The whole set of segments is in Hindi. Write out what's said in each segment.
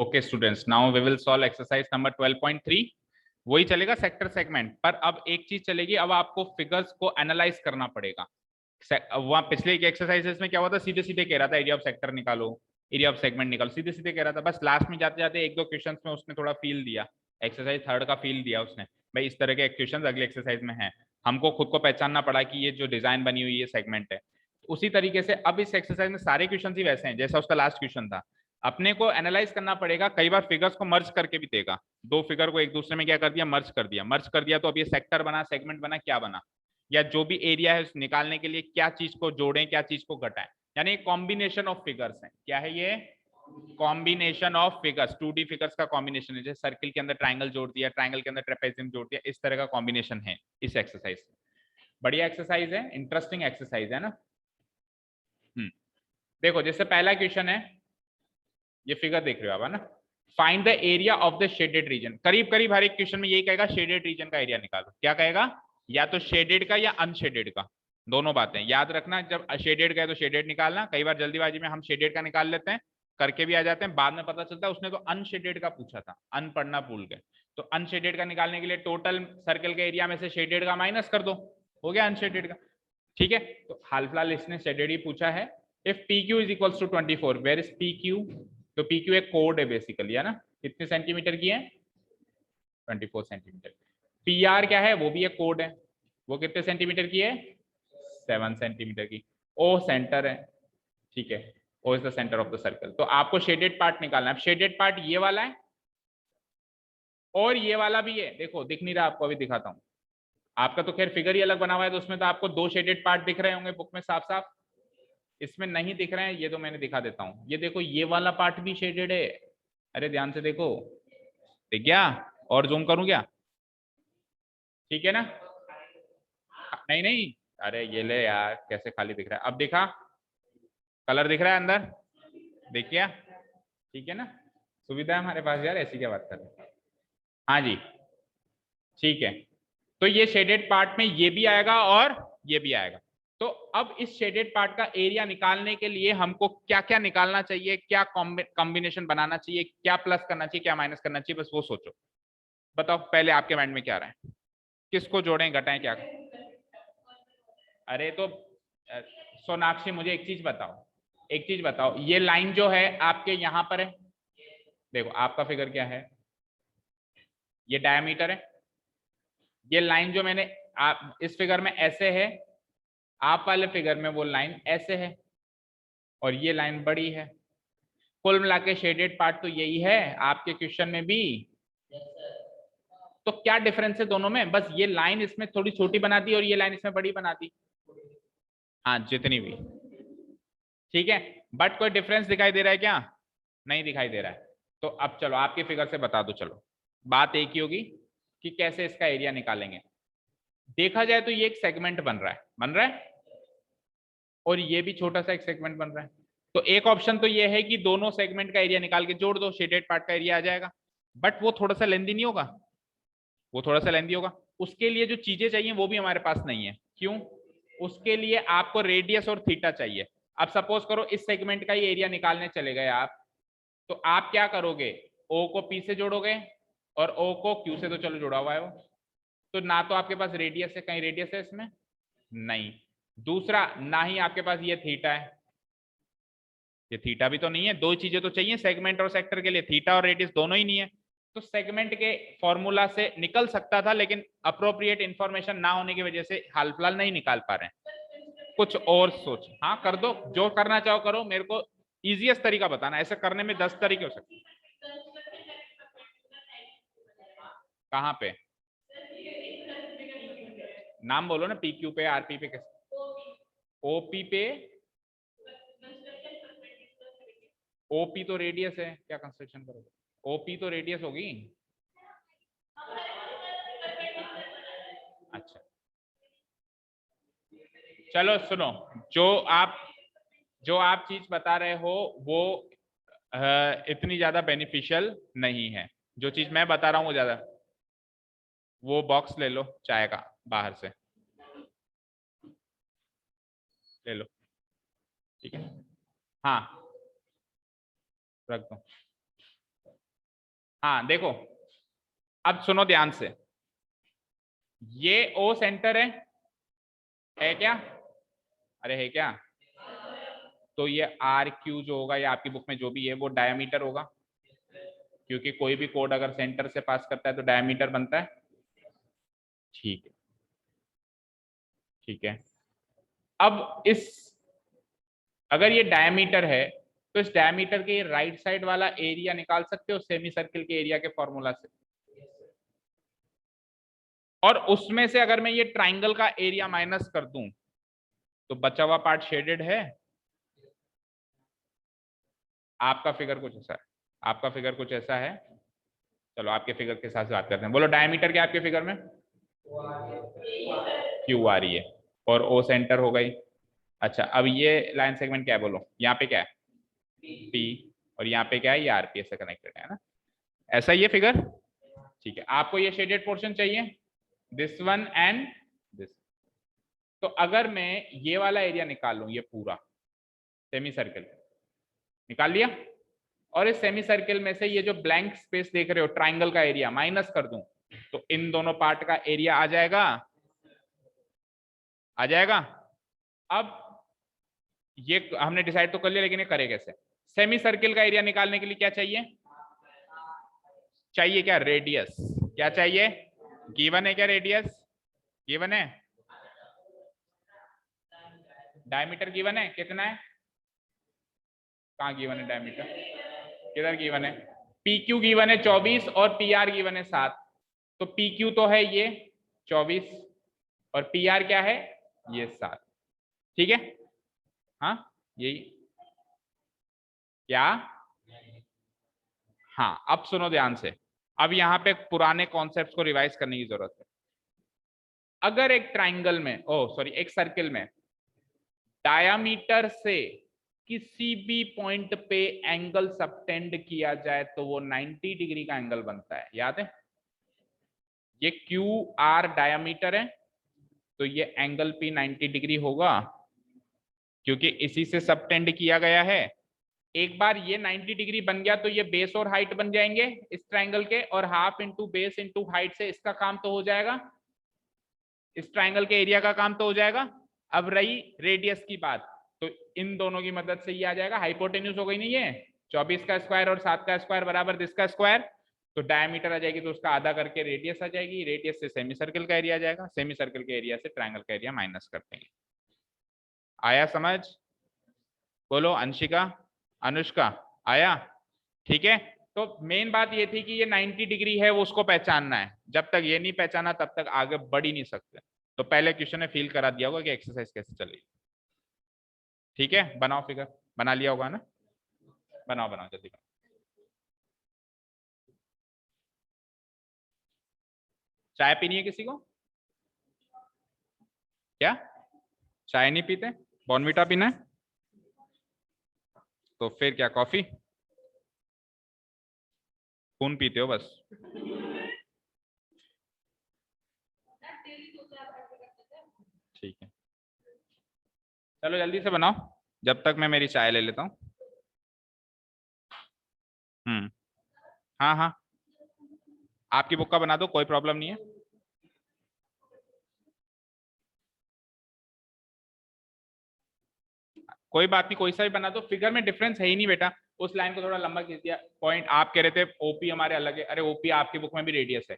Okay students, now we will solve exercise number 12.3। वही चलेगा सेक्टर सेगमेंट पर। अब एक चीज चलेगी, अब आपको फिगर्स को एनालाइज करना पड़ेगा। वहां पिछले एक एक्सरसाइजेस में क्या हुआ था, सीधे सीधे कह रहा था एरिया ऑफ सेक्टर निकालो, एरिया ऑफ सेगमेंट निकालो, सीधे सीधे कह रहा था। बस लास्ट में जाते जाते एक दो क्वेश्चंस में उसने थोड़ा फील दिया, एक्सरसाइज थर्ड का फील दिया उसने, भाई इस तरह के क्वेश्चंस अगले एक्सरसाइज में हैं। हमको खुद को पहचानना पड़ा कि ये जो डिजाइन बनी हुई है सेगमेंट है। उसी तरीके से अब इस एक्सरसाइज में सारे क्वेश्चन ही वैसे हैं जैसा उसका लास्ट क्वेश्चन था। अपने को एनालाइज करना पड़ेगा। कई बार फिगर्स को मर्ज करके भी देगा, दो फिगर को एक दूसरे में क्या कर दिया, मर्ज कर दिया। मर्ज कर दिया तो अब ये सेक्टर बना, सेगमेंट बना, क्या बना, या जो भी एरिया है निकालने के लिए क्या चीज को जोड़ें क्या चीज को घटाएं। यानी कॉम्बिनेशन ऑफ फिगर्स है। क्या है ये, combination of figures, 2D figures का कॉम्बिनेशन है। जैसे सर्किल के अंदर ट्राइंगल जोड़ दिया, ट्राइंगल के अंदर ट्रेपेजियम जोड़ दिया, इस तरह का कॉम्बिनेशन है इस एक्सरसाइज। बढ़िया एक्सरसाइज है, इंटरेस्टिंग एक्सरसाइज है ना। देखो जैसे पहला क्वेश्चन है, ये फिगर देख रहे हो आप, है ना। Find the area of the shaded region. करीब करीब हर एक क्वेश्चन में यही कहेगा, शेडेड रीजन का एरिया निकालो। क्या कहेगा, या तो शेडेड का या अनशेडेड का, दोनों बातें याद रखना। जब शेडेड का है तो शेडेड निकालना। कई बार जल्दीबाजी में हम शेडेड का निकाल लेते हैं, करके भी आ जाते हैं, बाद में पता चलता है उसने तो अनशेडेड का पूछा था, अन पढ़ना भूल गए। तो अनशेडेड का निकालने के लिए टोटल सर्कल के एरिया में से शेडेड का माइनस कर दो, हो गया अनशेडेड का। ठीक है, तो हाल फिलहाल इसने शेडेड ही पूछा है। If P Q is equals to 24, where is P Q. तो पी क्यू एक कोड है बेसिकली, है ना। कितने सेंटीमीटर की है, 24 सेंटीमीटर। पी आर क्या है, वो भी एक कोड है, वो कितने सेंटीमीटर की है, 7 सेंटीमीटर की। ओ सेंटर है, ठीक है, O is the centre of the circle. तो आपको शेडेड पार्ट निकालना है। शेडेड पार्ट ये वाला है और ये वाला भी है। देखो दिख नहीं रहा आपको, अभी दिखाता हूँ। आपका तो खैर फिगर ही अलग बना हुआ है, तो उसमें तो आपको दो शेडेड पार्ट दिख रहे होंगे बुक में साफ साफ। इसमें नहीं दिख रहे हैं, ये तो मैंने दिखा देता हूँ। ये देखो ये वाला पार्ट भी शेडेड है। अरे ध्यान से देखो, दिख गया। और जूम करूं क्या, ठीक है ना। नहीं नहीं, अरे ये ले यार, कैसे खाली दिख रहा है, अब दिखा, कलर दिख रहा है अंदर, दिख गया, ठीक है ना। सुविधा है हमारे पास यार, ऐसी क्या बात कर रहे हैं। हाँ जी, ठीक है। तो ये शेडेड पार्ट में ये भी आएगा और ये भी आएगा। तो अब इस शेडेड पार्ट का एरिया निकालने के लिए हमको क्या क्या निकालना चाहिए, क्या कॉम्बिनेशन बनाना चाहिए, क्या प्लस करना चाहिए, क्या माइनस करना चाहिए, बस वो सोचो। बताओ पहले आपके माइंड में क्या रहा है, किसको जोड़ें घटाएं क्या। अरे तो सोनाक्षी मुझे एक चीज बताओ, एक चीज बताओ, ये लाइन जो है आपके यहाँ पर है। देखो आपका फिगर क्या है, ये डायमीटर है। ये लाइन जो मैंने, आप इस फिगर में ऐसे है, आप वाले फिगर में वो लाइन ऐसे है, और ये लाइन बड़ी है। कुल मिला के शेडेड पार्ट तो यही है आपके क्वेश्चन में भी। तो क्या डिफरेंस है दोनों में, बस ये लाइन इसमें थोड़ी छोटी बना दी और ये लाइन इसमें बड़ी बना दी। हाँ जितनी भी, ठीक है। बट कोई डिफरेंस दिखाई दे रहा है क्या, नहीं दिखाई दे रहा है। तो अब चलो आपकी फिगर से बता दो, चलो बात एक ही होगी कि कैसे इसका एरिया निकालेंगे। देखा जाए तो ये एक सेगमेंट बन रहा है, बन रहा है, और ये भी छोटा सा एक सेगमेंट बन रहा है। तो एक ऑप्शन तो ये है कि दोनों सेगमेंट का एरिया निकाल के जोड़ दो, शेडेड पार्ट का एरिया आ जाएगा। बट वो थोड़ा सा लेंदी नहीं होगा, वो थोड़ा सा लेंदी होगा। उसके लिए जो चीजें चाहिए वो भी हमारे पास नहीं है। क्यों, उसके लिए आपको रेडियस और थीटा चाहिए। अब सपोज करो इस सेगमेंट का ही एरिया निकालने चले गए आप, तो आप क्या करोगे, ओ को पी से जोड़ोगे और ओ को क्यू से, तो चलो जुड़ा हुआ है वो। तो ना तो आपके पास रेडियस है, कहीं रेडियस है इसमें नहीं। दूसरा, ना ही आपके पास ये थीटा है, ये थीटा भी तो नहीं है। दो चीजें तो चाहिए सेगमेंट और सेक्टर के लिए, थीटा और रेडियस दोनों ही नहीं है। तो सेगमेंट के फॉर्मूला से निकल सकता था, लेकिन अप्रोप्रिएट इंफॉर्मेशन ना होने की वजह से हाल फिलहाल नहीं निकाल पा रहे हैं। कुछ और सोच, हाँ कर दो, जो करना चाहो करो, मेरे को इजीएस्ट तरीका बताना। ऐसे करने में 10 तरीके हो सकते हैं। कहाँ पे, नाम बोलो ना, पी क्यू पे, आरपी पे, कैसे, ओपी पे। ओपी तो रेडियस है, क्या कंस्ट्रक्शन करोगे, ओपी तो रेडियस होगी। अच्छा चलो सुनो, जो आप जो आप चीज बता रहे हो वो इतनी ज्यादा बेनिफिशियल नहीं है। जो चीज मैं बता रहा हूँ वो ज्यादा। वो बॉक्स ले लो चाय का बाहर से, ले लो, ठीक है। हाँ रख दो। हाँ देखो, अब सुनो ध्यान से, ये ओ सेंटर है क्या? अरे है क्या? तो ये आर क्यू जो होगा, या आपकी बुक में जो भी है, वो डायमीटर होगा, क्योंकि कोई भी कोड अगर सेंटर से पास करता है तो डायमीटर बनता है। ठीक है, ठीक है। अब इस, अगर ये डायमीटर है तो इस डायमीटर के राइट साइड वाला एरिया निकाल सकते हो सेमी सर्किल के एरिया के फॉर्मूला से, और उसमें से अगर मैं ये ट्राइंगल का एरिया माइनस कर दूं तो बचा हुआ पार्ट शेडेड है। आपका फिगर कुछ ऐसा है, आपका फिगर कुछ ऐसा है। चलो आपके फिगर के साथ बात करते हैं। बोलो डायमीटर क्या आपके फिगर में? क्यू आ रही है, और ओ सेंटर हो गई। अच्छा, अब ये लाइन सेगमेंट क्या है? बोलो यहाँ पे क्या है? पी, और यहाँ पे क्या है? ये आरपीएस से कनेक्टेड है ना, ऐसा ही है फिगर। ठीक है, आपको ये शेडेड पोर्शन चाहिए, दिस वन एंड दिस। तो अगर मैं ये वाला एरिया निकाल लूं, ये पूरा सेमी सर्कल निकाल लिया, और इस सेमी सर्कल में से ये जो ब्लैंक स्पेस देख रहे हो ट्राइंगल का एरिया माइनस कर दूं, तो इन दोनों पार्ट का एरिया आ जाएगा, आ जाएगा। अब ये हमने डिसाइड तो कर लिया, लेकिन ये करे कैसे? सेमी सर्किल का एरिया निकालने के लिए क्या चाहिए? चाहिए क्या? रेडियस। क्या चाहिए? गिवन है क्या रेडियस? गिवन है। डायमीटर गिवन है, कितना है? कहाँ गिवन है डायमीटर? किधर गिवन है? पी क्यू गिवन है 24, और पी आर गिवन है 7। तो पी क्यू तो है ये 24, और पी आर क्या है? ये 7। ठीक है, हाँ यही। क्या? हाँ, अब सुनो ध्यान से, अब यहाँ पे पुराने कॉन्सेप्ट्स को रिवाइज करने की जरूरत है। अगर एक ट्राइंगल में, ओ सॉरी, एक सर्किल में डायामीटर से किसी भी पॉइंट पे एंगल सबटेंड किया जाए तो वो 90 डिग्री का एंगल बनता है, याद है? ये क्यू आर डायामीटर है, तो ये एंगल पी 90 डिग्री होगा, क्योंकि इसी से सबटेंड किया गया है। एक बार ये 90 डिग्री बन गया तो ये बेस और हाइट बन जाएंगे इस ट्राइंगल के, और half into base into height से इसका काम तो हो जाएगा, इस ट्राइंगल के एरिया का काम तो हो जाएगा। अब रही रेडियस की बात, तो इन दोनों की मदद से ये आ जाएगा, हाइपोटेन्यूज हो गई नहीं ये, 24 का स्क्वायर और 7 का स्क्वायर बराबर दिस का स्क्वायर। तो डायमीटर आ जाएगी, तो उसका आधा करके रेडियस आ जाएगी, रेडियस से सेमी सर्कल का एरिया आ जाएगा, सेमी सर्कल के एरिया से ट्राइंगल का एरिया माइनस कर देंगे। आया समझ? बोलो अंशिका, अनुष्का, आया? ठीक है। तो मेन बात ये थी कि ये 90 डिग्री है, वो उसको पहचानना है। जब तक ये नहीं पहचाना तब तक आगे बढ़ ही नहीं सकते। तो पहले क्वेश्चन ने फील करा दिया होगा कि एक्सरसाइज कैसे चलेगी। ठीक है, बनाओ फिगर, बना लिया होगा ना? बनाओ बनाओ जल्दी बनाओ। चाय पीनी है किसी को? क्या? चाय नहीं पीते? बॉर्नविटा पीना है? तो फिर क्या, कॉफी? खून पीते हो बस? ठीक है, चलो जल्दी से बनाओ, जब तक मैं मेरी चाय ले लेता हूँ। हाँ हाँ, आपकी बुक का बना दो, कोई प्रॉब्लम नहीं है। कोई बात नहीं, कोई सा भी बना दो, फिगर में डिफरेंस है ही नहीं बेटा। उस लाइन को थोड़ा लंबा खींच दिया, पॉइंट आप कह रहे थे ओपी हमारे अलग है, अरे ओपी आपकी बुक में भी रेडियस है।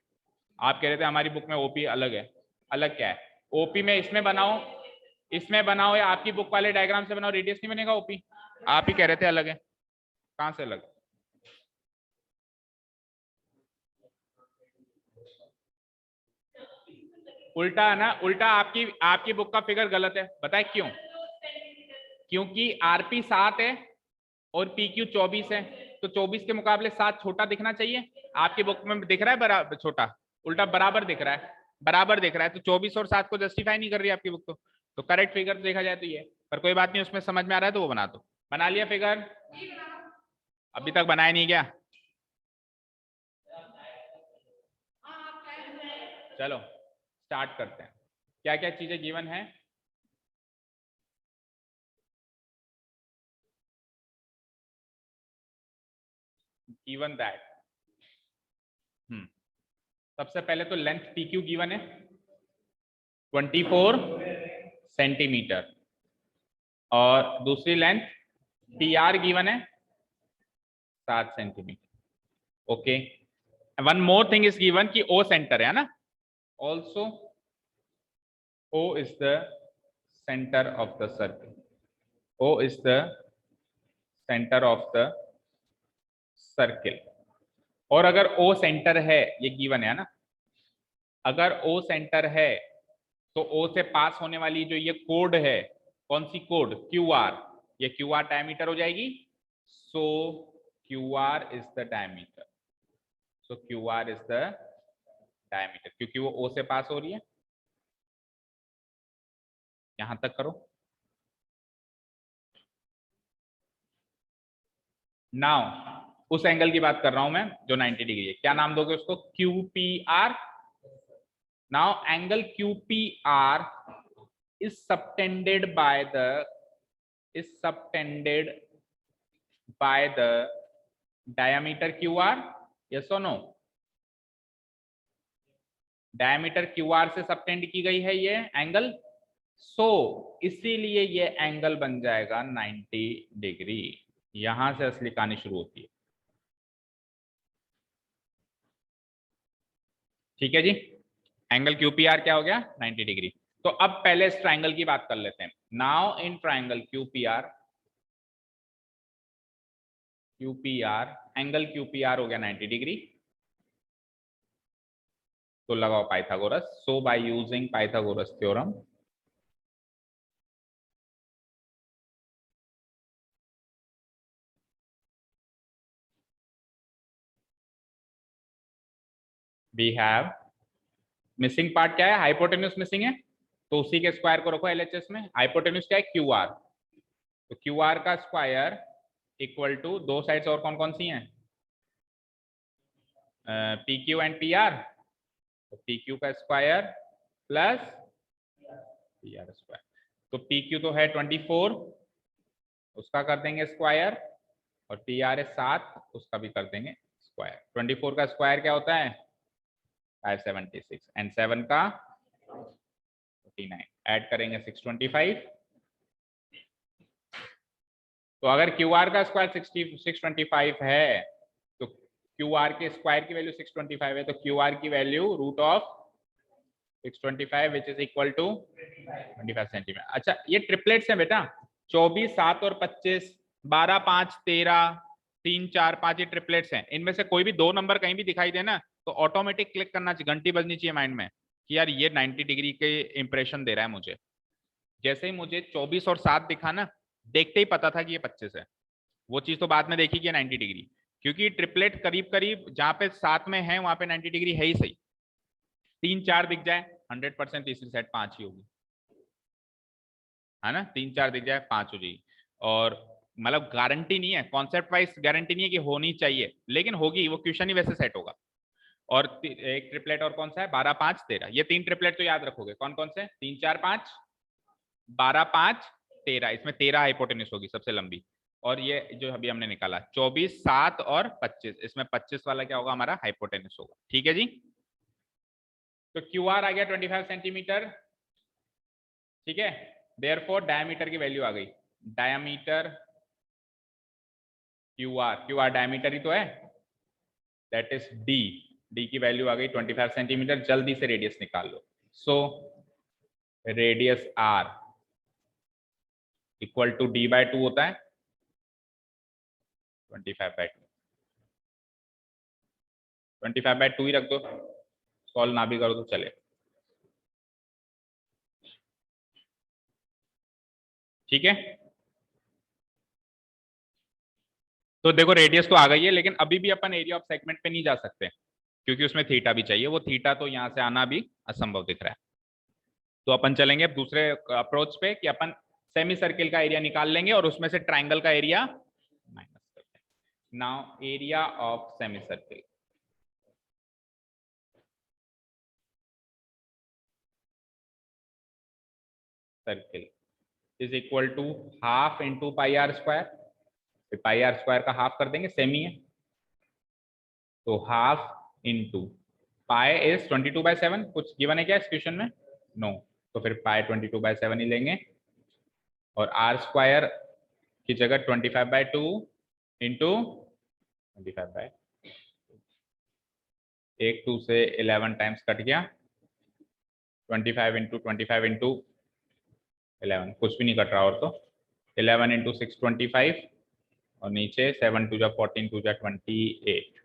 आप कह रहे थे हमारी बुक में ओपी अलग है, अलग क्या है? ओपी में इसमें बनाओ, इसमें बनाओ, या आपकी बुक वाले डायग्राम से बनाओ, रेडियस नहीं बनेगा ओपी। आप ही कह रहे थे अलग है, कहाँ से अलग? उल्टा है ना, उल्टा। आपकी आपकी बुक का फिगर गलत है, बताए क्यों? क्योंकि आरपी 7 है और पी क्यू 24 है, तो 24 के मुकाबले 7 छोटा दिखना चाहिए। आपकी बुक में दिख रहा है बराबर छोटा? उल्टा बराबर दिख रहा है, बराबर दिख रहा है। तो 24 और 7 को जस्टिफाई नहीं कर रही है आपकी बुक। तो करेक्ट फिगर देखा जाए तो ये, पर कोई बात नहीं, उसमें समझ में आ रहा है तो वो बना दो। बना लिया फिगर? अभी तक बनाया नहीं क्या? चलो स्टार्ट करते हैं। क्या क्या चीजें गिवन है? गिवन दैट सबसे पहले तो लेंथ पी क्यू गिवन है 24 सेंटीमीटर और दूसरी लेंथ पी आर गिवन है 7 centimetre. Okay, one more thing is given कि ओ सेंटर है ना, also O is the centre of the circle, O is the centre of the circle. और अगर ओ सेंटर है, ये गिवन है ना, अगर ओ सेंटर है तो ओ से पास होने वाली जो ये कोड है, कौन सी कोड, क्यू आर, ये क्यू आर डायमीटर हो जाएगी। So Q R is the diameter, so Q R is the diameter, क्योंकि वो ओ से पास हो रही है। यहां तक करो। नाउ उस एंगल की बात कर रहा हूं मैं जो 90 डिग्री है, क्या नाम दोगे उसको, Q P R. Now angle Q P R is subtended by the diameter QR, yes or no? Diameter QR से सबटेंड की गई है ये एंगल, सो इसीलिए ये एंगल बन जाएगा 90 डिग्री। यहां से असली कहानी शुरू होती है। ठीक है जी, एंगल QPR क्या हो गया, 90 डिग्री। तो अब पहले इस ट्राइंगल की बात कर लेते हैं। Now in triangle QPR angle QPR हो गया 90 डिग्री। तो लगाओ Pythagoras. So by using Pythagoras theorem, we have, missing part क्या है, हाइपोटेन्यूस मिसिंग है, तो उसी के स्क्वायर को रखो एलएचएस में। हाइपोटेन्यूस क्या है, क्यू आर, तो क्यू आर का स्क्वायर इक्वल टू, दो साइड्स और कौन कौन सी हैं, P Q and P R, तो पी क्यू का square plus P R square. तो पी क्यू तो है 24, उसका कर देंगे स्क्वायर, और पी आर है 7, उसका भी कर देंगे स्क्वायर। 24 का स्क्वायर क्या होता है 576 एंड 7 का 49, ऐड करेंगे 625। तो अगर क्यू आर का स्क्वायर 625 है, तो क्यू आर के स्क्वायर की वैल्यू 625 है, तो क्यू आर की value root of 625 which is equal to 25 centimetre. अच्छा, ये ट्रिपलेट्स हैं बेटा, 24, 7 और 25, 12, 5, 13, 3, 4, 5, ये ट्रिपलेट्स हैं। इनमें से कोई भी दो नंबर कहीं भी दिखाई देना तो ऑटोमेटिक क्लिक करना चाहिए, घंटी बजनी चाहिए माइंड में कि यार ये 90 डिग्री के इंप्रेशन दे रहा है मुझे। जैसे ही मुझे 24 और 7 दिखा ना, देखते ही पता था कि ये 25 है। वो चीज तो बाद में देखी कि 90 डिग्री, क्योंकि ट्रिपलेट करीब करीब जहां पे साथ में है वहां पे 90 डिग्री है ही सही। 3, 4 दिख जाए 100% तीसरी साइड 5 ही होगी, है ना, 3, 4 दिख जाए 5 हो जाएगी। और मतलब गारंटी नहीं है, कॉन्सेप्ट वाइज गारंटी नहीं है कि होनी चाहिए, लेकिन होगी, वो क्वेश्चन ही वैसे सेट होगा। और एक ट्रिपलेट और कौन सा है, 12, 5, 13, ये 3 ट्रिपलेट तो याद रखोगे, कौन कौन से, 3, 4, 5, 12, 5, 13, इसमें 13 हाइपोटेन्यूस होगी सबसे लंबी। और ये जो अभी हमने निकाला 24, 7 और 25, इसमें 25 वाला क्या होगा हमारा, हाइपोटेन्यूस होगा। ठीक है जी, तो क्यू आर आ गया 25 सेंटीमीटर। ठीक है, देयरफॉर डायमीटर की वैल्यू आ गई, डायमीटर क्यू आर डायमीटर ही तो है, दैट इज डी, डी की वैल्यू आ गई 25 सेंटीमीटर। जल्दी से रेडियस निकाल लो। So radius R equal to D by 2 होता है 25/2, 25/2 ही रख दो, सॉल्व ना भी करो तो चले। ठीक है, तो देखो रेडियस तो आ गई है, लेकिन अभी भी अपन एरिया ऑफ सेगमेंट पे नहीं जा सकते क्योंकि उसमें थीटा भी चाहिए, वो थीटा तो यहां से आना भी असंभव दिख रहा है। तो अपन चलेंगे अब दूसरे अप्रोच पे कि अपन सेमी सर्किल का एरिया निकाल लेंगे और उसमें से ट्राइंगल का एरिया माइनस करते हैं। Now area of semicircle, circle is equal to half into pi r square. Pi r square का हाफ कर देंगे, सेमी है, तो हाफ इंटू पाई इज 22/7, कुछ गिवन है क्या इस क्वेश्चन में? नो, तो फिर पाई 22/7 ही लेंगे, और आर स्क्वायर की जगह 25/2 इंटू 25/, एक 2 से 11 टाइम्स कट गया, 25 इंटू 25 इंटू 11, कुछ भी नहीं कट रहा, और तो 11 इंटू 6 25, और नीचे 7 2 जा 14 2 जा 28,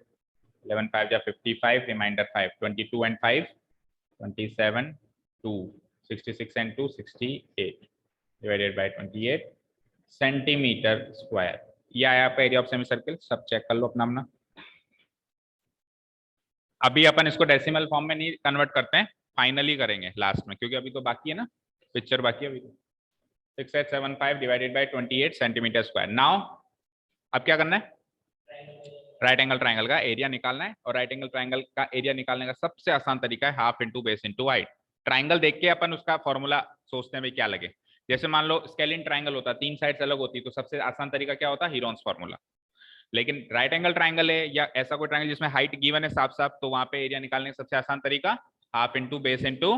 11 5 जा 55, reminder 5, 22 and 5 27, 2 66 and 2 68 divided by 28 centimetre square. ये आया आपका एरिया ऑफ सेमी सर्किल। सब चेक कर लो अपना अपना। अभी अपन इसको डेसिमल फॉर्म में नहीं कन्वर्ट करते हैं, फाइनली करेंगे लास्ट में, क्योंकि अभी तो बाकी है ना, पिक्चर बाकी है अभी तो। 6875 divided by 28 centimetre square. Now अब क्या करना है? राइट एंगल ट्राइंगल का एरिया निकालना है, और राइट एंगल ट्राइंगल का एरिया निकालने का सबसे आसान तरीका है half into base into height. Triangle देख के अपन उसका फॉर्मूला सोचते हैं भाई क्या लगे। जैसे मान लो स्केलिन ट्राइंगल होता, 3 साइड्स अलग होती, तो सबसे आसान तरीका क्या होता? Heron's formula. लेकिन राइट एंगल ट्राइंगल है या ऐसा कोई ट्राइंगल जिसमें हाइट गिवन है साफ साफ, तो वहां पे एरिया निकालने का सबसे आसान तरीका half into base into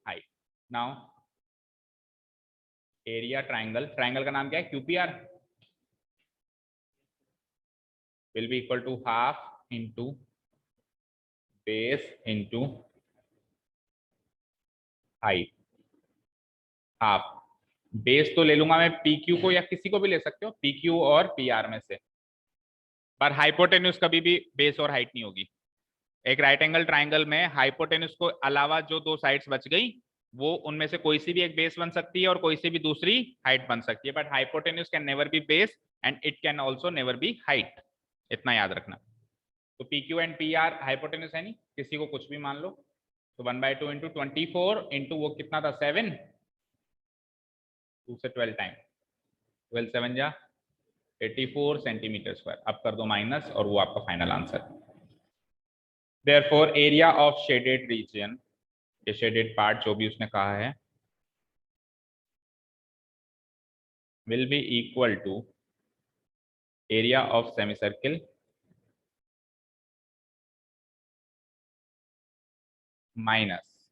height. Now area triangle, triangle का नाम क्या है? QPR, will be equal to half into base into height। Half base तो ले लूंगा मैं पी क्यू को, या किसी को भी ले सकते हो, पी क्यू और पी आर में से, पर हाइपोटेन्यूज कभी भी बेस और हाइट नहीं होगी। एक राइट एंगल ट्राइंगल में हाइपोटेन्यूज को अलावा जो 2 साइड्स बच गई, वो उनमें से कोई सी भी एक बेस बन सकती है और कोई सी भी दूसरी हाइट बन सकती है, but hypotenuse can never be base and it can also never be height, इतना याद रखना। तो P Q and P R hypotenuse है नहीं, किसी को कुछ भी मान लो, तो 1/2 इंटू 24 इंटू वो कितना था 7, 2 से 12 टाइम, 12 7 जा 84 सेंटीमीटर स्क्वायर। अब कर दो माइनस, और वो आपका final answer. Therefore area of shaded region, ये शेडेड पार्ट जो भी उसने कहा है, will be equal to area of semicircle minus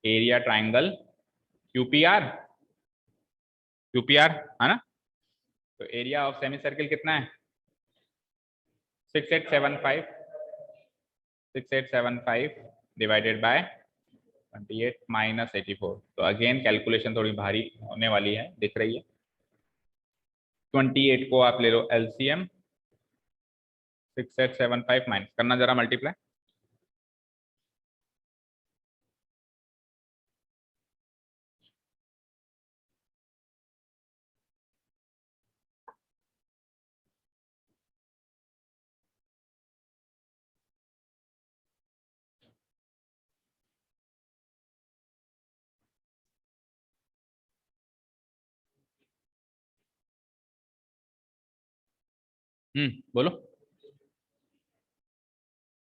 area triangle QPR, QPR है ना। तो एरिया ऑफ सेमी सर्किल कितना है? 6875, 6875 डिवाइडेड बाय 28 माइनस 84। तो अगेन कैलकुलेशन थोड़ी भारी होने वाली है, दिख रही है। 28 को आप ले लो एलसीएम, 6875 माइनस करना जरा मल्टीप्लाई, बोलो।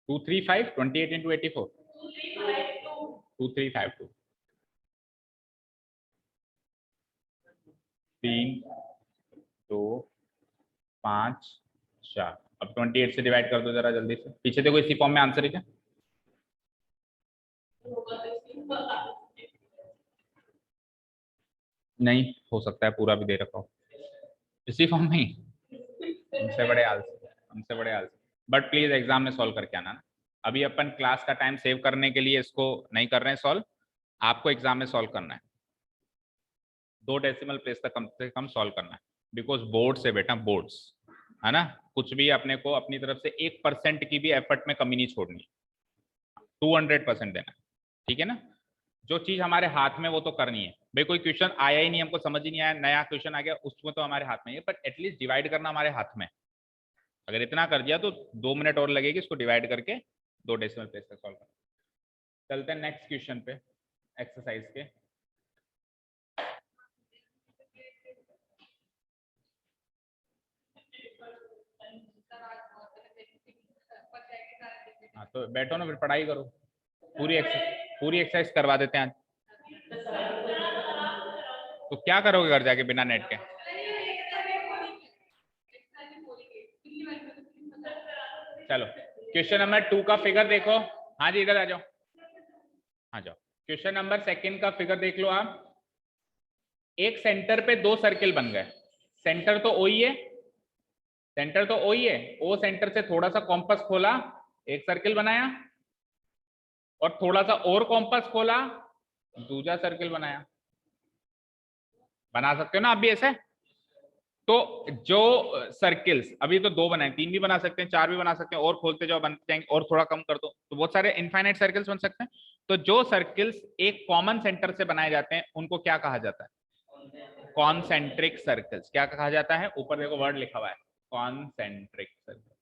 235, 28 इंटू 84, 2352, 3 2 5 4। अब 28 से डिवाइड कर दो जरा जल्दी से, पीछे देखो इसी फॉर्म में आंसर है क्या? नहीं हो सकता है पूरा भी दे रखा हो इसी फॉर्म में ही। हमसे बड़े आलसी, हमसे बड़े आलसी। बट प्लीज एग्जाम में सॉल्व करके आना ना। अभी अपन क्लास का टाइम सेव करने के लिए इसको नहीं कर रहे हैं सॉल्व, आपको एग्जाम में सॉल्व करना है, 2 डेसिमल प्लेस तक कम से कम सॉल्व करना है, बिकॉज बोर्ड से बेटा, बोर्ड्स है ना, कुछ भी अपने को अपनी तरफ से 1% की भी एफर्ट में कमी नहीं छोड़नी, 200% देना, ठीक है ना। जो चीज हमारे हाथ में वो तो करनी है भाई। कोई क्वेश्चन आया ही नहीं, हमको समझ ही नहीं आया, नया क्वेश्चन आ गया, उसमें तो हमारे हाथ में है, बट एटलीस्ट डिवाइड करना हमारे हाथ में। अगर इतना कर दिया तो 2 मिनट और लगेगी इसको डिवाइड करके 2 डेसिमल प्लेस तक सॉल्व करना। चलते हैं नेक्स्ट क्वेश्चन पे, एक्सरसाइज के। हाँ तो बैठो ना, फिर पढ़ाई करो, पूरी एक्सरसाइज करवा देते हैं आज। तो क्या करोगे घर जाके बिना नेट के? चलो क्वेश्चन नंबर 2 का फिगर देखो। हाँ जी, इधर आ जाओ, आ जाओ। क्वेश्चन नंबर 2 का फिगर देख लो आप। एक सेंटर पे दो सर्किल बन गए। सेंटर तो ओ ही है, सेंटर तो ओ ही है। ओ सेंटर से थोड़ा सा कॉम्पस खोला, एक सर्किल बनाया, और थोड़ा सा और कॉम्पस खोला, दूसरा सर्किल बनाया। बना सकते हो ना आप भी ऐसे। तो जो सर्किल्स अभी तो दो बनाए, 3 भी बना सकते हैं, 4 भी बना सकते हैं, और खोलते जाओ बनते जाएंगे, और थोड़ा कम कर दो तो बहुत सारे इनफाइनाइट सर्किल्स बन सकते हैं। तो जो सर्किल्स एक कॉमन सेंटर से बनाए जाते हैं उनको क्या कहा जाता है? Concentric circles. क्या कहा जाता है? ऊपर देखो वर्ड लिखा हुआ है, कॉन्सेंट्रिक सर्कल।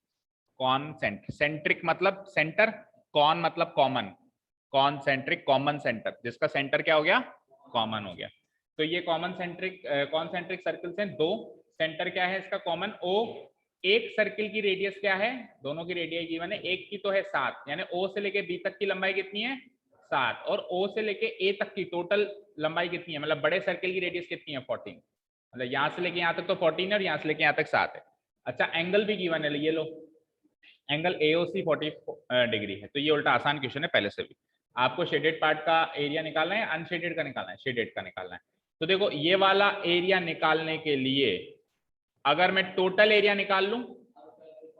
कॉन्सेंट्रिक, सेंट्रिक मतलब सेंटर, कॉन मतलब कॉमन, कॉन्सेंट्रिक कॉमन सेंटर, जिसका सेंटर क्या हो गया? कॉमन हो गया। तो ये कॉमन सेंट्रिक कॉन्सेंट्रिक सर्कल्स हैं दो। सेंटर क्या है इसका? कॉमन ओ। एक सर्किल की रेडियस क्या है? दोनों की रेडियस गिवन है, एक की तो है 7, यानी ओ से लेके बी तक की लंबाई कितनी है? 7, और ओ से लेके ए तक की टोटल लंबाई कितनी है? मतलब बड़े सर्किल की रेडियस कितनी है? 14। मतलब यहाँ से लेके यहाँ तक तो 14 है, और यहाँ से लेके यहाँ तक 7 है। अच्छा, एंगल भी गिवन है, ये लो, एंगल AOC 40 डिग्री है। तो ये उल्टा आसान क्वेश्चन है पहले से भी। आपको शेडेड पार्ट का एरिया निकालना है, अनशेडेड का निकालना है? शेडेड का निकालना है। तो देखो, ये वाला एरिया निकालने के लिए अगर मैं टोटल एरिया निकाल लूं,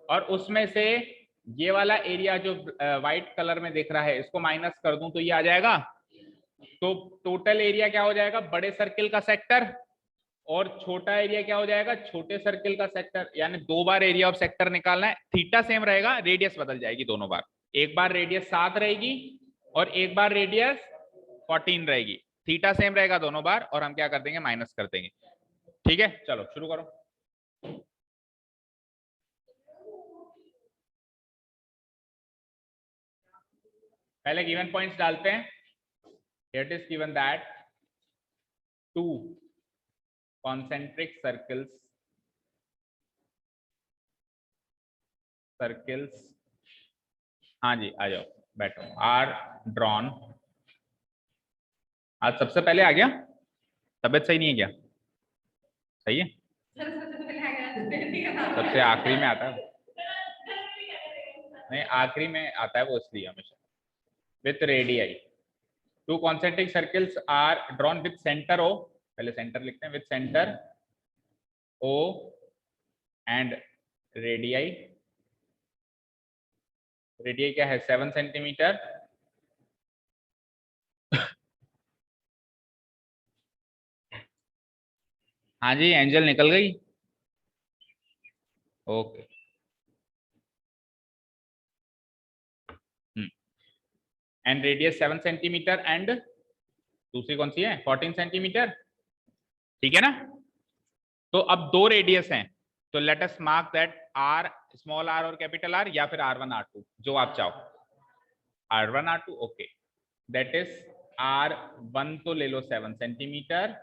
और उसमें से ये वाला एरिया जो व्हाइट कलर में दिख रहा है इसको माइनस कर दूं, तो ये आ जाएगा। तो टोटल एरिया क्या हो जाएगा? बड़े सर्किल का सेक्टर, और छोटा एरिया क्या हो जाएगा? छोटे सर्किल का सेक्टर। यानी 2 बार एरिया ऑफ सेक्टर निकालना है। थीटा सेम रहेगा, रेडियस बदल जाएगी दोनों बार। एक बार रेडियस 7 रहेगी, और एक बार रेडियस 14 रहेगी। थीटा सेम रहेगा दोनों बार, और हम क्या कर देंगे? माइनस कर देंगे। ठीक है, चलो शुरू करो। पहले गिवन पॉइंट्स डालते हैं। It is given that 2 concentric circles, हाँ जी आ जाओ, बैठो, आर ड्रॉन। आज सबसे पहले आ गया? तबीयत सही नहीं है क्या? सही है, सबसे आखिरी में आता है। नहीं, आखिरी में आता है वो, इसलिए हमेशा। With radii, 2 concentric circles are drawn with center O, पहले सेंटर लिखते हैं, with center O and radii, radii क्या है? 7 सेंटीमीटर। हाँ जी, एंजल निकल गई। Okay, and radius 7 centimetre, and दूसरी कौन सी है? 14 सेंटीमीटर। ठीक है ना? तो अब दो रेडियस हैं, तो let us mark that R, small R और कैपिटल आर, या फिर R1 R2, जो आप चाहो। R1 R2, okay. That is R1 तो ले लो 7 सेंटीमीटर,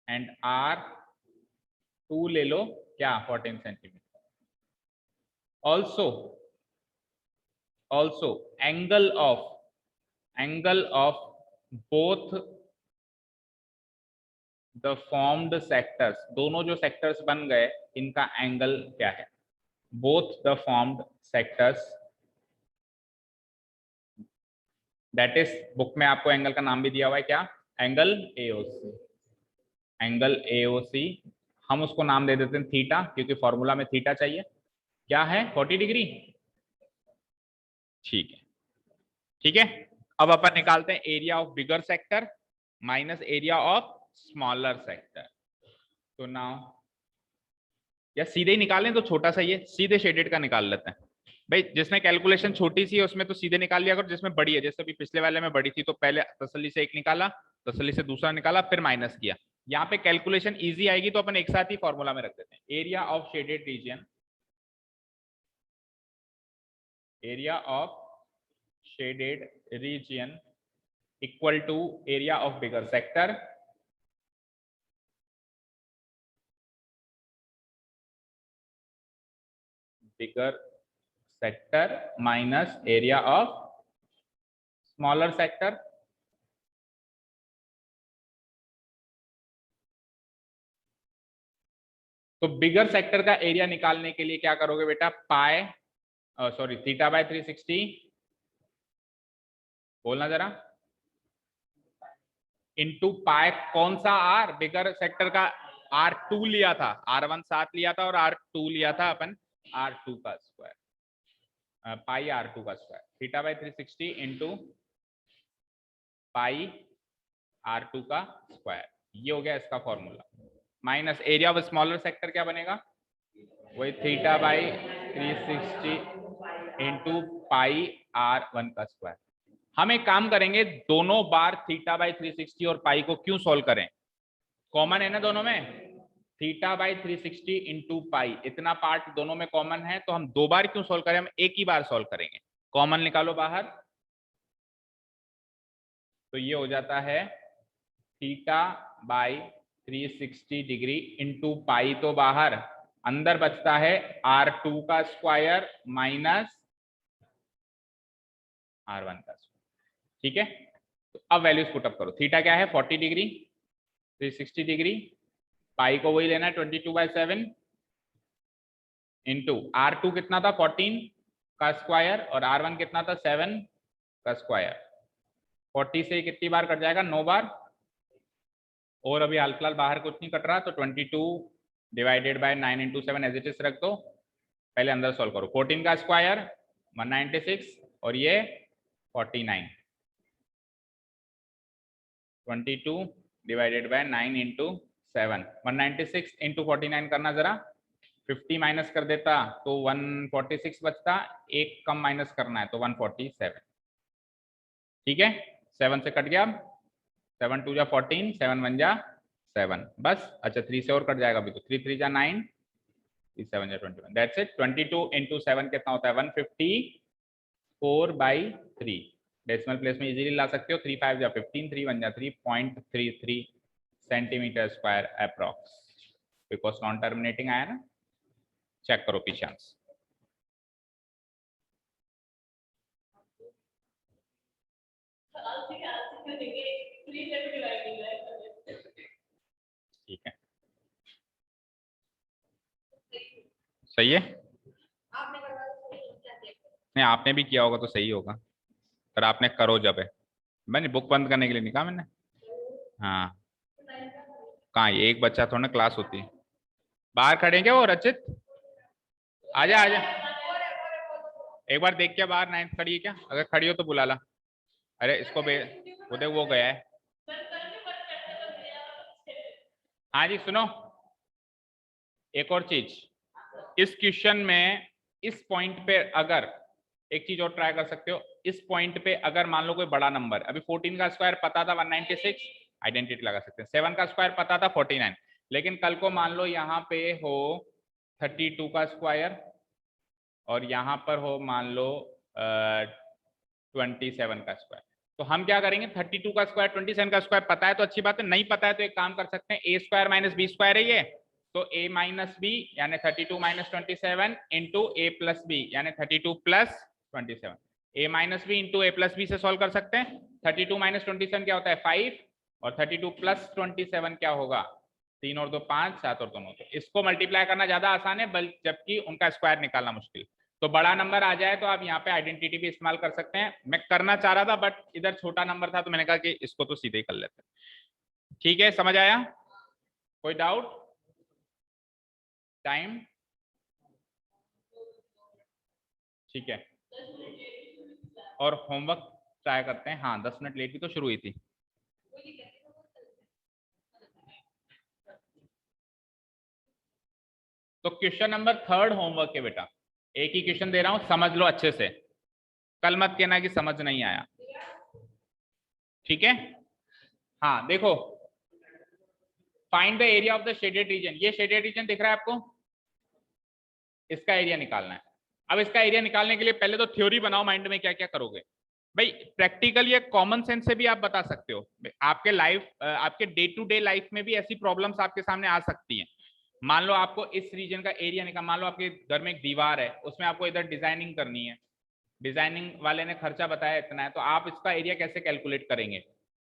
एंड R2 ले लो क्या? 14 centimetre. Also angle of both the formed sectors, दोनों जो सेक्टर्स बन गए इनका एंगल क्या है? Both the formed sectors, that is, book में आपको एंगल का नाम भी दिया हुआ है, क्या? Angle AOC। एंगल AOC, हम उसको नाम दे देते हैं थीटा, क्योंकि फॉर्मूला में थीटा चाहिए। क्या है? 40 डिग्री। ठीक है, ठीक है। अब अपन निकालते हैं area of bigger sector minus area of smaller sector. तो नाउ, या सीधे ही निकालें तो छोटा सा, ये सीधे शेडेड का निकाल लेते हैं। भाई जिसमें कैलकुलेशन छोटी सी है उसमें तो सीधे निकाल लिया, अगर जिसमें बड़ी है, जैसे अभी पिछले वाले में बड़ी थी तो पहले तसल्ली से एक निकाला, तसल्ली से दूसरा निकाला, फिर माइनस किया। यहाँ पे कैलकुलेशन इजी आएगी तो अपन एक साथ ही फॉर्मूला में रख देते हैं। Area of shaded region, area of shaded region equal to area of bigger sector, bigger sector minus area of smaller sector. तो बिगर सेक्टर का एरिया निकालने के लिए क्या करोगे बेटा? पाई सॉरी थीटा बाय 360 बोलना जरा, इनटू पाई कौन सा आर, बिगर सेक्टर का R2 लिया था, R1 7 लिया था और R2 लिया था अपन R2 का स्क्वायर, पाई R2 का square, theta by 360 into pi R2 का स्क्वायर, ये हो गया इसका formula, minus area of smaller sector क्या बनेगा, वही theta by 360 into pi R1 का स्क्वायर। हम एक काम करेंगे, दोनों बार थीटा बाई 360 और पाई को क्यों सॉल्व करें, कॉमन है ना दोनों में, थीटा बाई 360 इंटू पाई, इतना पार्ट दोनों में कॉमन है, तो हम दो बार क्यों सॉल्व करें, हम एक ही बार सॉल्व करेंगे, कॉमन निकालो बाहर, तो ये हो जाता है theta by 360 degree into pi, तो बाहर, अंदर बचता है R2 का स्क्वायर माइनस R1 का स्क्वायर, ठीक है। तो अब वैल्यूज पुटअप करो, थीटा क्या है 40 डिग्री, 360 डिग्री, पाई को वही लेना है 22/7 इंटू R2 कितना था 14 का स्क्वायर और R1 कितना था 7 का स्क्वायर, 40 से कितनी बार कट जाएगा 9 बार, और अभी हाल फिलहाल बाहर कुछ नहीं कट रहा, तो 22 divided by 9 into 7 as it is रख दो, पहले अंदर सॉल्व करो, 14 का स्क्वायर 196 और ये 49, 22 डिवाइडेड बाय 9 इंटू 7, 196 इंटू 49 करना जरा, 50 माइनस कर देता तो 146 बचता, एक कम माइनस करना है तो 147, ठीक है, 7 से कट गया, 7 2 जा 14, 7 1 जा 7, बस, अच्छा 3 से और कट जाएगा अभी, तो 3 3 जा 9, 3 7 जा 21, दैट्स इट, 22 इंटू 7 कितना होता है 154/3, डेसिमल प्लेस में इजीली ला सकते हो, 3 5 जा 15, 3 1 जा 3.33 centimetre square approx, because non terminating आया ना, चेक करो पीछे आंसर, ठीक है, सही है, नहीं आपने भी किया होगा तो सही होगा, पर आपने करो जब है, मैंने बुक बंद करने के लिए नहीं कहा मैंने, हाँ कहाँ ये एक बच्चा थोड़ा ना क्लास होती है, बाहर खड़े हैं क्या वो रचित, आजा आजा, एक बार देख के बाहर 9th खड़ी है क्या, अगर खड़ी हो तो बुला ला, अरे इसको वो देख वो गया है, हाँ जी सुनो, एक और चीज, इस क्वेश्चन में इस पॉइंट पे अगर एक चीज और ट्राई कर सकते हो, इस पॉइंट पे अगर मान लो कोई बड़ा नंबर, अभी 14 का स्क्वायर पता था 196, आइडेंटिटी लगा सकते हैं, 7 का स्क्वायर पता था 49, लेकिन कल को मान लो यहाँ पे हो 32 का स्क्वायर और यहाँ पर हो मान लो 27 का स्क्वायर, तो हम क्या करेंगे, 32 का स्क्वायर 27 का स्क्वायर पता है तो अच्छी बात है, नहीं पता है तो एक काम कर सकते हैं, A square minus B square है ये, तो a माइनस बी यानी 32 minus 27 into A plus B यानी 32 plus 27, a minus B into A plus B से सॉल्व कर सकते हैं, 32 माइनस 27 क्या होता है 5 और 32 प्लस 27 क्या होगा 3 और 2 5 7 और 2 9, तो इसको मल्टीप्लाई करना ज्यादा आसान है, जबकि उनका स्क्वायर निकालना मुश्किल, तो बड़ा नंबर आ जाए तो आप यहाँ पे आइडेंटिटी भी इस्तेमाल कर सकते हैं, मैं करना चाह रहा था बट इधर छोटा नंबर था तो मैंने कहा कि इसको तो सीधे ही कर लेते हैं, ठीक है समझ आया, कोई डाउट, टाइम ठीक है, और होमवर्क ट्राई करते हैं, हाँ 10 मिनट लेट भी तो शुरू हुई थी, तो क्वेश्चन नंबर 3 होमवर्क है बेटा, एक ही क्वेश्चन दे रहा हूं, समझ लो अच्छे से, कल मत कहना कि समझ नहीं आया, ठीक है, हाँ देखो, find the area of the shaded region, ये शेडेड रीजन दिख रहा है आपको, इसका एरिया निकालना है, अब इसका एरिया निकालने के लिए पहले तो थ्योरी बनाओ माइंड में, क्या क्या करोगे भाई, प्रैक्टिकल या कॉमन सेंस से भी आप बता सकते हो, आपके लाइफ आपके डे टू डे लाइफ में भी ऐसी प्रॉब्लम्स आपके सामने आ सकती हैं, मान लो आपको इस रीजन का एरिया निकाल, मान लो आपके घर में एक दीवार है, उसमें आपको इधर डिजाइनिंग करनी है, डिजाइनिंग वाले ने खर्चा बताया इतना है, तो आप इसका एरिया कैसे कैलकुलेट करेंगे,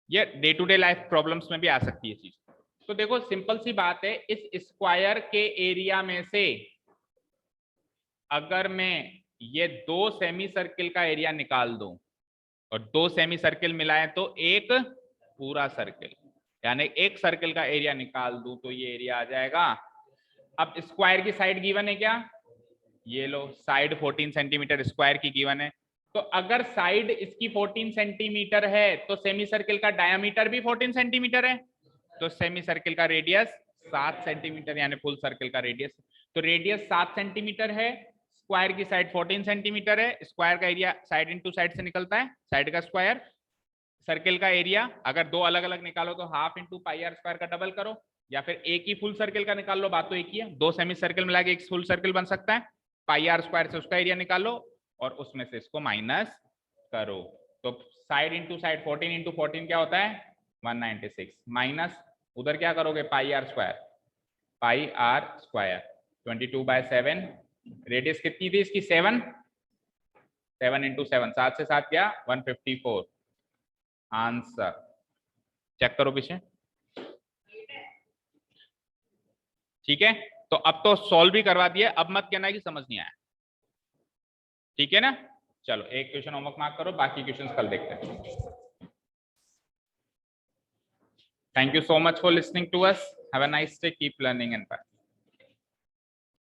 ये day to day life problems में भी आ सकती है चीज, तो देखो सिंपल सी बात है, इस स्क्वायर के एरिया में से अगर मैं ये 2 सेमी सर्किल का एरिया निकाल दो और 2 सेमी सर्किल मिलाएं तो एक पूरा सर्किल, यानी एक सर्किल का एरिया निकाल दूं तो ये एरिया आ जाएगा। अब स्क्वायर की साइड गिवन है क्या, ये लो साइड 14 सेंटीमीटर स्क्वायर की गिवन है। तो अगर साइड इसकी 14 सेंटीमीटर है तो सेमी सर्किल का डायमीटर भी 14 सेंटीमीटर है, तो सेमी सर्किल का रेडियस 7 सेंटीमीटर, यानी फुल सर्किल का रेडियस। तो रेडियस 7 सेंटीमीटर है, स्क्वायर की साइड 14 सेंटीमीटर है, स्क्वायर का एरिया साइड इंटू साइड से निकलता है, साइड का स्क्वायर, सर्किल का एरिया अगर दो अलग अलग निकालो तो half into pi r square का डबल करो, या फिर एक ही फुल सर्किल का निकाल लो, बात तो एक ही है, 2 सेमी सर्किल मिला के एक फुल सर्किल बन सकता है, पाई आर स्क्वायर से उसका एरिया निकालो और उसमें से इसको माइनस करो। तो साइड इंटू साइड 14 इंटू 14 क्या होता है 196, माइनस उधर क्या करोगे पाई आर स्क्वायर 22/7, रेडियस कितनी थी इसकी 7, 7 इंटू 7, 7 से 7 क्या 154, आंसर चेक करो पीछे। ठीक है, तो अब तो सॉल्व भी करवा दिया, अब मत कहना कि समझ नहीं आया, ठीक है ना। चलो एक क्वेश्चन होमवर्क मार्क करो, बाकी क्वेश्चंस कल देखते हैं। Thank you so much for listening to us. Have a nice day. Keep learning and practice.